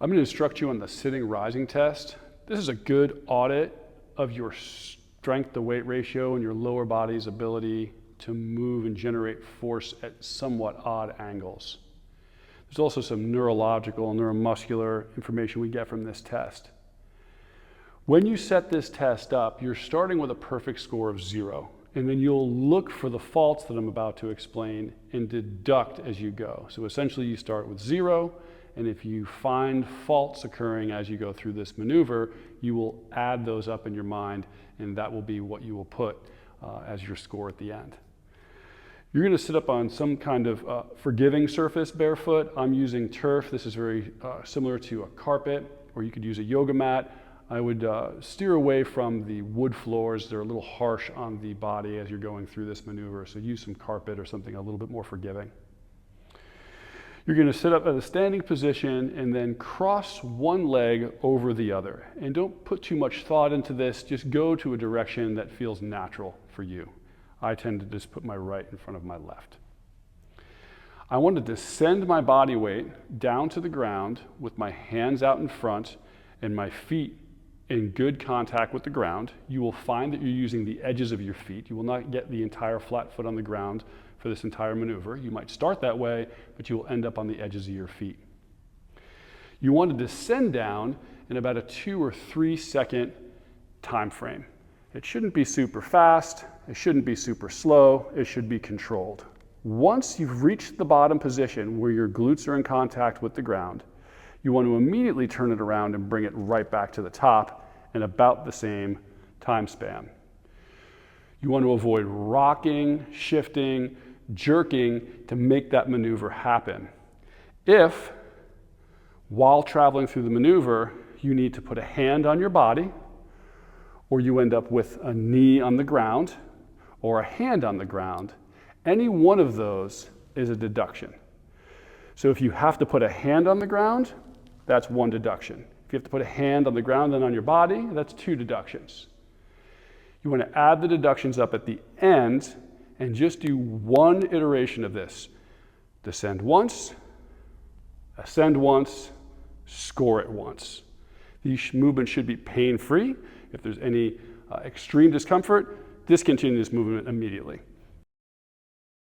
I'm going to instruct you on the sitting rising test. This is a good audit of your strength to weight ratio and your lower body's ability to move and generate force at somewhat odd angles. There's also some neurological and neuromuscular information we get from this test. When you set this test up, you're starting with a perfect score of 0, and then you'll look for the faults that I'm about to explain and deduct as you go. So essentially you start with 0, and if you find faults occurring as you go through this maneuver, you will add those up in your mind, and that will be what you will put as your score at the end. You're going to sit up on some kind of forgiving surface barefoot. I'm using turf. This is very similar to a carpet, or you could use a yoga mat. I would steer away from the wood floors. They're a little harsh on the body as you're going through this maneuver, so use some carpet or something a little bit more forgiving. You're going to sit up at a standing position and then cross one leg over the other. And don't put too much thought into this. Just go to a direction that feels natural for you. I tend to just put my right in front of my left. I want to descend my body weight down to the ground with my hands out in front and my feet in good contact with the ground. You will find that you're using the edges of your feet. You will not get the entire flat foot on the ground for this entire maneuver. You might start that way, but you will end up on the edges of your feet. You want to descend down in about a 2 or 3 second time frame. It shouldn't be super fast. It shouldn't be super slow. It should be controlled. Once you've reached the bottom position where your glutes are in contact with the ground, you want to immediately turn it around and bring it right back to the top in about the same time span. You want to avoid rocking, shifting, jerking to make that maneuver happen. If, while traveling through the maneuver, you need to put a hand on your body, or you end up with a knee on the ground, or a hand on the ground, any one of those is a deduction. So if you have to put a hand on the ground, that's 1 deduction. If you have to put a hand on the ground and on your body, that's 2 deductions. You want to add the deductions up at the end and just do 1 iteration of this. Descend once, ascend once, score it once. These movements should be pain-free. If there's any extreme discomfort, discontinue this movement immediately.